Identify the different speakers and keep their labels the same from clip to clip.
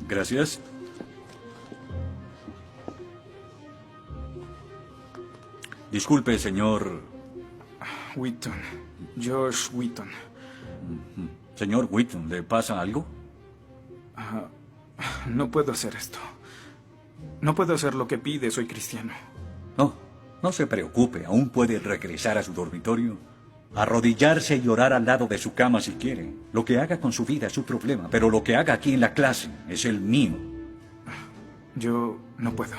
Speaker 1: Gracias. Disculpe, señor...
Speaker 2: Wheaton. George Wheaton.
Speaker 1: Señor Wheaton, ¿le pasa algo?
Speaker 2: No puedo hacer esto. No puedo hacer lo que pide, soy cristiano.
Speaker 1: No, no se preocupe, aún puede regresar a su dormitorio, arrodillarse y orar al lado de su cama si quiere. Lo que haga con su vida es su problema, pero lo que haga aquí en la clase es el mío.
Speaker 2: Yo no puedo.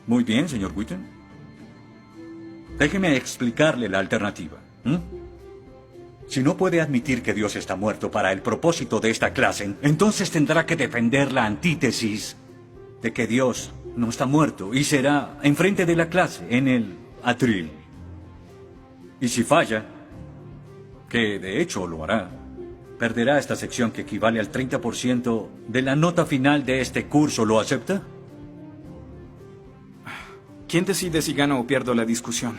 Speaker 1: Muy bien, señor Wheaton. Déjeme explicarle la alternativa. Si no puede admitir que Dios está muerto para el propósito de esta clase, entonces tendrá que defender la antítesis de que Dios no está muerto y será enfrente de la clase, en el atril. Y si falla, que de hecho lo hará, perderá esta sección que equivale al 30% de la nota final de este curso. ¿Lo acepta?
Speaker 2: ¿Quién decide si gano o pierdo la discusión?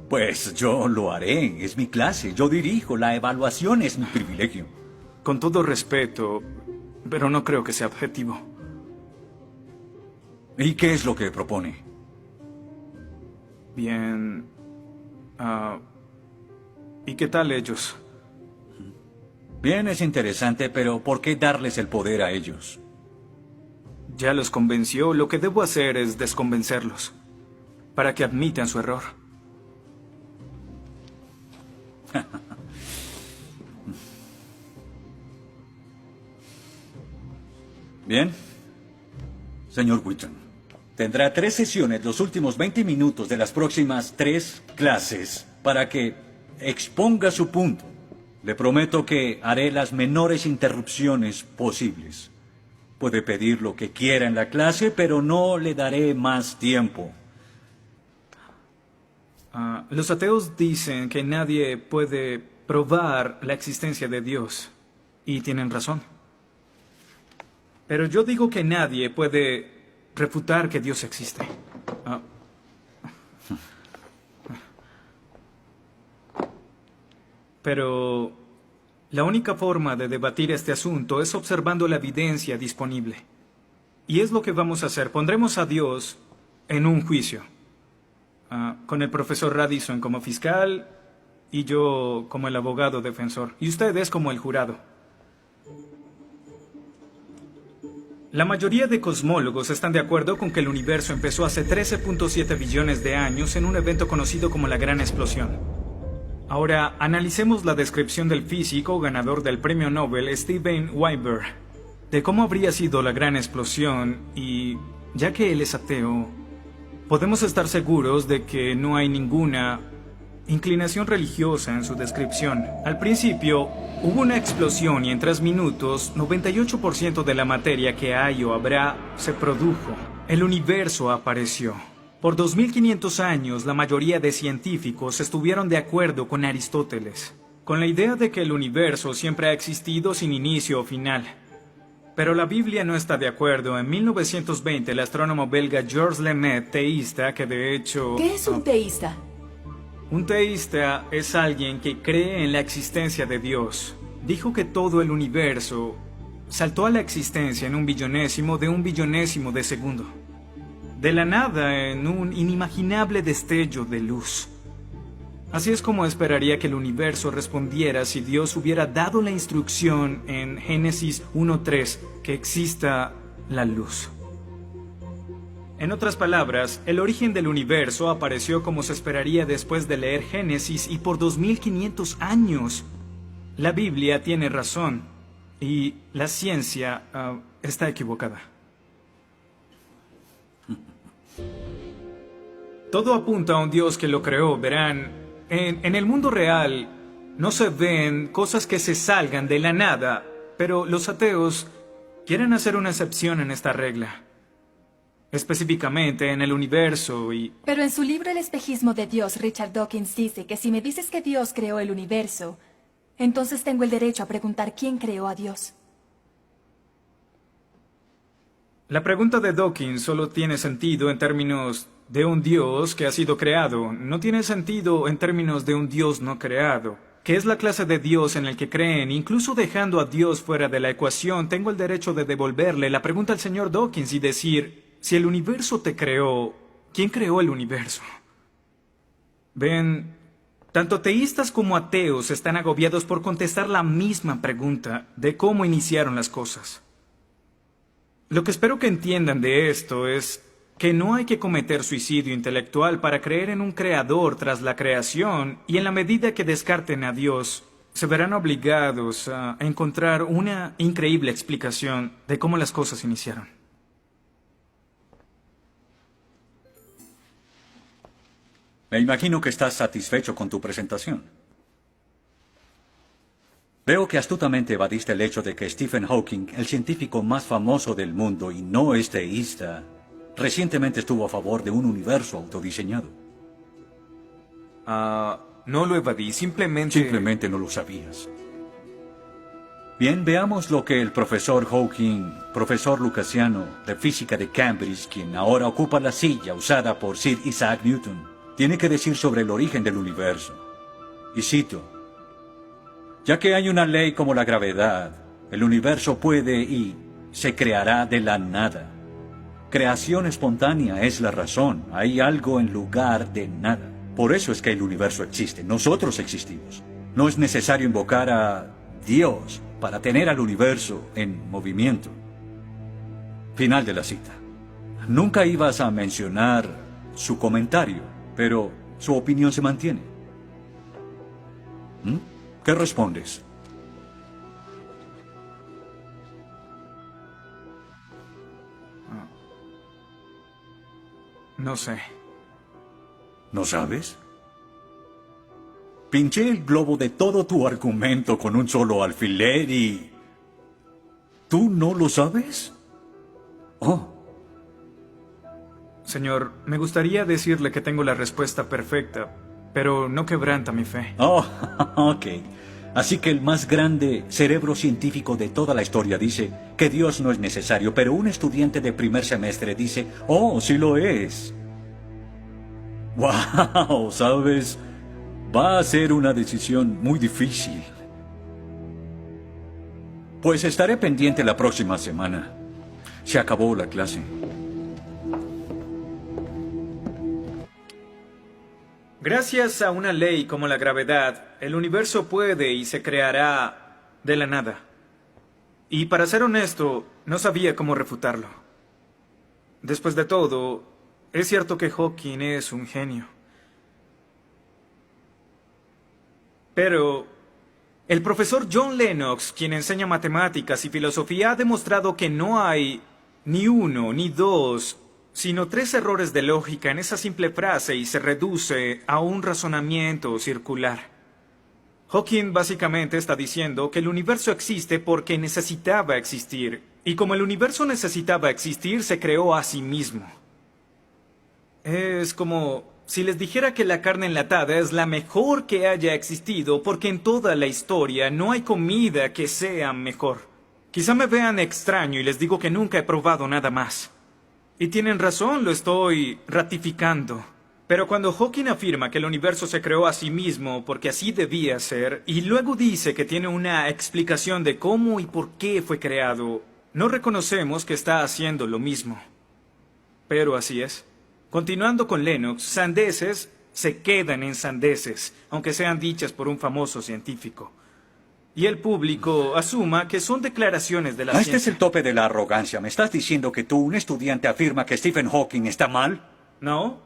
Speaker 1: Pues yo lo haré. Es mi clase. Yo dirijo. La evaluación es mi privilegio.
Speaker 2: Con todo respeto, pero no creo que sea objetivo.
Speaker 1: ¿Y qué es lo que propone?
Speaker 2: Bien... ¿y qué tal ellos?
Speaker 1: Bien, es interesante, pero ¿por qué darles el poder a ellos?
Speaker 2: Ya los convenció. Lo que debo hacer es desconvencerlos, para que admitan su error.
Speaker 1: Bien. Señor Wheaton, tendrá 3 sesiones los últimos 20 minutos de las próximas 3 clases para que exponga su punto. Le prometo que haré las menores interrupciones posibles. Puede pedir lo que quiera en la clase, pero no le daré más tiempo.
Speaker 2: Los ateos dicen que nadie puede probar la existencia de Dios. Y tienen razón. Pero yo digo que nadie puede refutar que Dios existe. Pero la única forma de debatir este asunto es observando la evidencia disponible. Y es lo que vamos a hacer. Pondremos a Dios en un juicio. Con el profesor Radisson como fiscal y yo como el abogado defensor. Y ustedes como el jurado. La mayoría de cosmólogos están de acuerdo con que el universo empezó hace 13.7 billones de años en un evento conocido como la Gran Explosión. Ahora, analicemos la descripción del físico ganador del premio Nobel Steven Weinberg de cómo habría sido la Gran Explosión y, ya que él es ateo, podemos estar seguros de que no hay ninguna inclinación religiosa en su descripción. Al principio, hubo una explosión y en 3 minutos, 98% de la materia que hay o habrá se produjo. El universo apareció. Por 2500 años, la mayoría de científicos estuvieron de acuerdo con Aristóteles, con la idea de que el universo siempre ha existido sin inicio o final. Pero la Biblia no está de acuerdo. En 1920, el astrónomo belga Georges Lemaitre, teísta, que de hecho...
Speaker 3: ¿Qué es un teísta?
Speaker 2: Un teísta es alguien que cree en la existencia de Dios. Dijo que todo el universo saltó a la existencia en 1/1000 de 1/1000 de segundo. De la nada, en un inimaginable destello de luz. Así es como esperaría que el universo respondiera si Dios hubiera dado la instrucción en Génesis 1:3 que exista la luz. En otras palabras, el origen del universo apareció como se esperaría después de leer Génesis y por 2500 años. La Biblia tiene razón y la ciencia está equivocada. Todo apunta a un Dios que lo creó, verán. En el mundo real no se ven cosas que se salgan de la nada, pero los ateos quieren hacer una excepción en esta regla. Específicamente en el universo y...
Speaker 3: Pero en su libro El espejismo de Dios, Richard Dawkins dice que si me dices que Dios creó el universo, entonces tengo el derecho a preguntar quién creó a Dios.
Speaker 2: La pregunta de Dawkins solo tiene sentido en términos de un Dios que ha sido creado. No tiene sentido en términos de un Dios no creado. que es la clase de Dios en el que creen, incluso dejando a Dios fuera de la ecuación, tengo el derecho de devolverle la pregunta al señor Dawkins y decir, si el universo te creó, ¿quién creó el universo? Ven, tanto teístas como ateos están agobiados por contestar la misma pregunta de cómo iniciaron las cosas. Lo que espero que entiendan de esto es que no hay que cometer suicidio intelectual para creer en un creador tras la creación, y en la medida que descarten a Dios, se verán obligados a encontrar una increíble explicación de cómo las cosas iniciaron.
Speaker 1: Me imagino que estás satisfecho con tu presentación. Veo que astutamente evadiste el hecho de que Stephen Hawking, el científico más famoso del mundo y no es teísta, recientemente estuvo a favor de un universo autodiseñado.
Speaker 2: No lo evadí, simplemente...
Speaker 1: Simplemente no lo sabías. Bien, veamos lo que el profesor Hawking, profesor lucasiano de física de Cambridge, quien ahora ocupa la silla usada por Sir Isaac Newton, tiene que decir sobre el origen del universo. Y cito: ya que hay una ley como la gravedad, el universo puede y se creará de la nada. Creación espontánea es la razón. Hay algo en lugar de nada. Por eso es que el universo existe. Nosotros existimos. No es necesario invocar a Dios para tener al universo en movimiento. Final de la cita. Nunca ibas a mencionar su comentario, pero su opinión se mantiene. ¿Qué respondes?
Speaker 2: No sé.
Speaker 1: ¿No sabes? Pinché el globo de todo tu argumento con un solo alfiler y... ¿tú no lo sabes? Oh.
Speaker 2: Señor, me gustaría decirle que tengo la respuesta perfecta, pero no quebranta mi fe.
Speaker 1: Oh, ok. Así que el más grande cerebro científico de toda la historia dice que Dios no es necesario, pero un estudiante de primer semestre dice, oh, sí lo es. Wow, ¿sabes? Va a ser una decisión muy difícil. Pues estaré pendiente la próxima semana. Se acabó la clase.
Speaker 2: Gracias a una ley como la gravedad, el universo puede y se creará de la nada. Y para ser honesto, no sabía cómo refutarlo. Después de todo, es cierto que Hawking es un genio. Pero el profesor John Lennox, quien enseña matemáticas y filosofía, ha demostrado que no hay ni uno ni dos, sino 3 errores de lógica en esa simple frase y se reduce a un razonamiento circular. Hawking básicamente está diciendo que el universo existe porque necesitaba existir, y como el universo necesitaba existir, se creó a sí mismo. Es como si les dijera que la carne enlatada es la mejor que haya existido porque en toda la historia no hay comida que sea mejor. Quizá me vean extraño y les digo que nunca he probado nada más. Y tienen razón, lo estoy ratificando. Pero cuando Hawking afirma que el universo se creó a sí mismo porque así debía ser, y luego dice que tiene una explicación de cómo y por qué fue creado, no reconocemos que está haciendo lo mismo. Pero así es. Continuando con Lennox, sandeces se quedan en sandeces, aunque sean dichas por un famoso científico. Y el público asuma que son declaraciones de la ciencia.
Speaker 1: Este es el tope de la arrogancia. ¿Me estás diciendo que tú, un estudiante, afirma que Stephen Hawking está mal?
Speaker 2: No.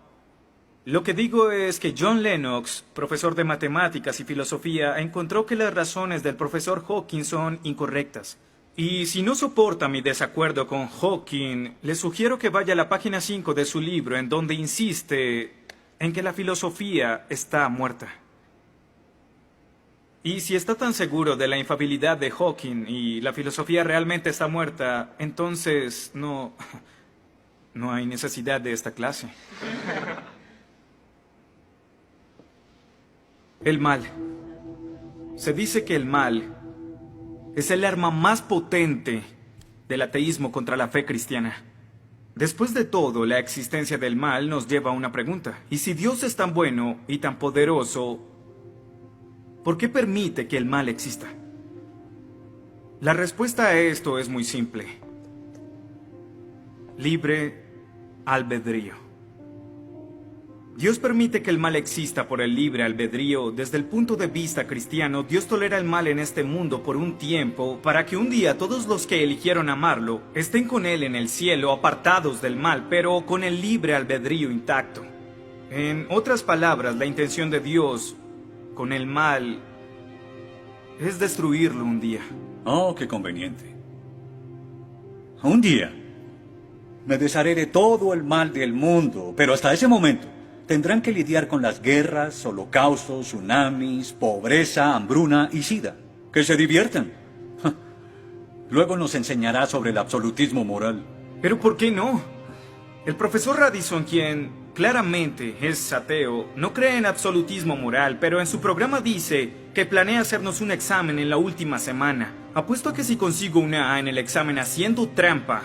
Speaker 2: Lo que digo es que John Lennox, profesor de matemáticas y filosofía, encontró que las razones del profesor Hawking son incorrectas. Y si no soporta mi desacuerdo con Hawking, le sugiero que vaya a la página 5 de su libro, en donde insiste en que la filosofía está muerta. Y si está tan seguro de la infalibilidad de Hawking y la filosofía realmente está muerta, entonces no hay necesidad de esta clase. El mal. Se dice que el mal es el arma más potente del ateísmo contra la fe cristiana. Después de todo, la existencia del mal nos lleva a una pregunta. ¿Y si Dios es tan bueno y tan poderoso, ¿por qué permite que el mal exista? La respuesta a esto es muy simple. Libre albedrío. Dios permite que el mal exista por el libre albedrío. Desde el punto de vista cristiano, Dios tolera el mal en este mundo por un tiempo, para que un día todos los que eligieron amarlo estén con Él en el cielo, apartados del mal, pero con el libre albedrío intacto. En otras palabras, la intención de Dios con el mal es destruirlo un día.
Speaker 1: Oh, qué conveniente. Un día me desharé de todo el mal del mundo, pero hasta ese momento tendrán que lidiar con las guerras, holocaustos, tsunamis, pobreza, hambruna y sida. Que se diviertan. Luego nos enseñará sobre el absolutismo moral.
Speaker 2: ¿Pero por qué no? El profesor Radisson, quien claramente es ateo, no cree en absolutismo moral, pero en su programa dice que planea hacernos un examen en la última semana. Apuesto a que si consigo una A en el examen haciendo trampa,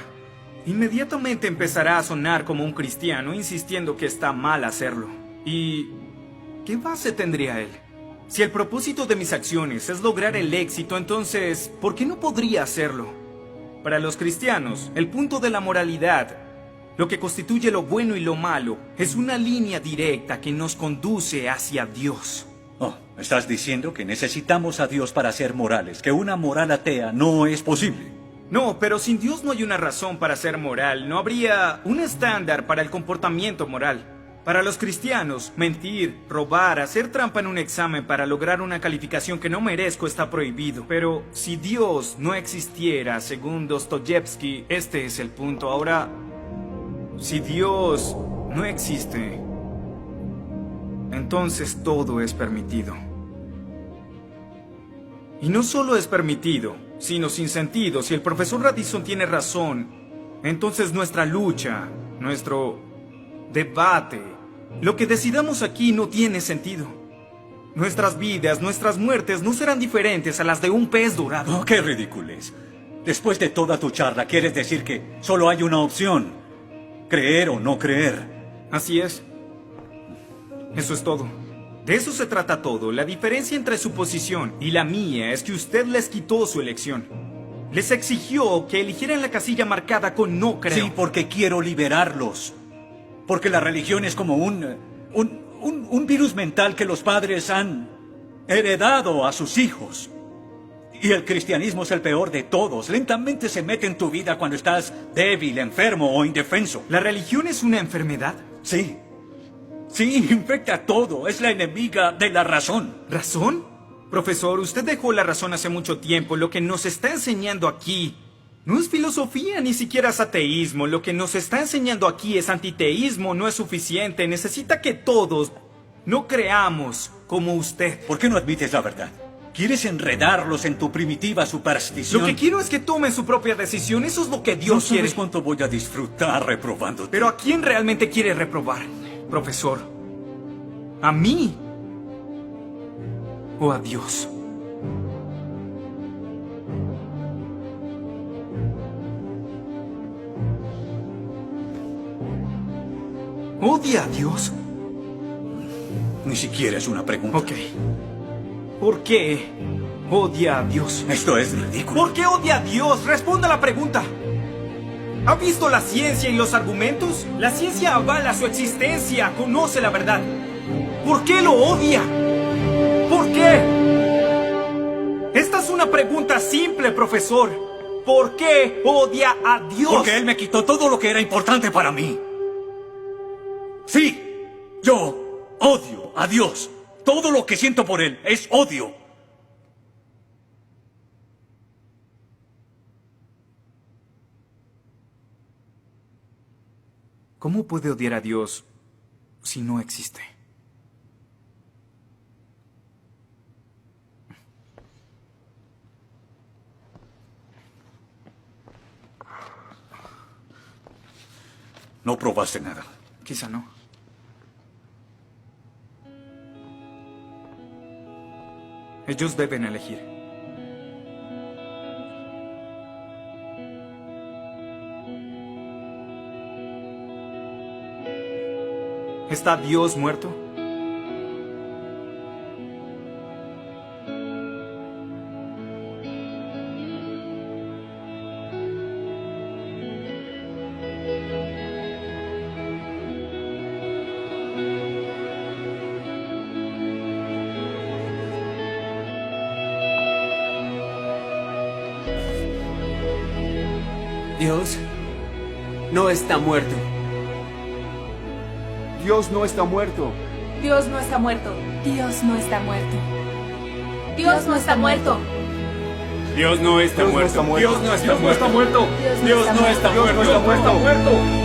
Speaker 2: inmediatamente empezará a sonar como un cristiano, insistiendo que está mal hacerlo. ¿Y qué base tendría él? Si el propósito de mis acciones es lograr el éxito, entonces, ¿por qué no podría hacerlo? Para los cristianos, el punto de la moralidad, lo que constituye lo bueno y lo malo, es una línea directa que nos conduce hacia Dios.
Speaker 1: Oh, estás diciendo que necesitamos a Dios para ser morales, que una moral atea no es posible.
Speaker 2: No, pero sin Dios no hay una razón para ser moral, no habría un estándar para el comportamiento moral. Para los cristianos, mentir, robar, hacer trampa en un examen para lograr una calificación que no merezco está prohibido. Pero si Dios no existiera, según Dostoyevsky, este es el punto. Ahora, si Dios no existe, entonces todo es permitido. Y no solo es permitido, sino sin sentido. Si el profesor Radisson tiene razón, entonces nuestra lucha, nuestro debate, lo que decidamos aquí no tiene sentido. Nuestras vidas, nuestras muertes no serán diferentes a las de un pez dorado.
Speaker 1: Oh, qué ridiculez. Después de toda tu charla, ¿quieres decir que solo hay una opción? Creer o no creer.
Speaker 2: Así es. Eso es todo. De eso se trata todo. La diferencia entre su posición y la mía es que usted les quitó su elección. Les exigió que eligieran la casilla marcada con no creo.
Speaker 1: Sí, porque quiero liberarlos. Porque la religión es como un virus mental que los padres han heredado a sus hijos. Y el cristianismo es el peor de todos. Lentamente se mete en tu vida cuando estás débil, enfermo o indefenso.
Speaker 2: ¿La religión es una enfermedad?
Speaker 1: Sí. Sí, infecta todo. Es la enemiga de la razón.
Speaker 2: ¿Razón? Profesor, usted dejó la razón hace mucho tiempo. Lo que nos está enseñando aquí no es filosofía, ni siquiera es ateísmo. Lo que nos está enseñando aquí es antiteísmo. No es suficiente. Necesita que todos no creamos como usted.
Speaker 1: ¿Por qué no admites la verdad? ¿Quieres enredarlos en tu primitiva superstición?
Speaker 2: Lo que quiero es que tomen su propia decisión. Eso es lo que Dios
Speaker 1: no sabes
Speaker 2: quiere.
Speaker 1: cuánto voy a disfrutar reprobándote.
Speaker 2: Pero ¿a quién realmente quiere reprobar, profesor? ¿A mí? ¿O a Dios? ¿Odia a Dios?
Speaker 1: Ni siquiera es una pregunta.
Speaker 2: Ok. ¿Por qué odia a Dios?
Speaker 1: Esto es ridículo.
Speaker 2: ¿Por qué odia a Dios? Responda la pregunta. ¿Ha visto la ciencia y los argumentos? La ciencia avala su existencia, conoce la verdad. ¿Por qué lo odia? ¿Por qué? Esta es una pregunta simple, profesor. ¿Por qué odia a Dios?
Speaker 1: Porque Él me quitó todo lo que era importante para mí. Sí, yo odio a Dios. Todo lo que siento por Él es odio.
Speaker 2: ¿Cómo puede odiar a Dios si no existe?
Speaker 1: No probaste nada.
Speaker 2: Quizá no. Ellos deben elegir. ¿Está Dios muerto?
Speaker 4: Dios no está muerto.
Speaker 5: Dios no está muerto.
Speaker 3: Dios no está muerto. Dios no está muerto. Dios no está muerto.
Speaker 6: Dios no está muerto.
Speaker 5: Dios no está muerto.
Speaker 6: Dios no está muerto.
Speaker 3: Dios no está muerto.
Speaker 6: Dios no está muerto.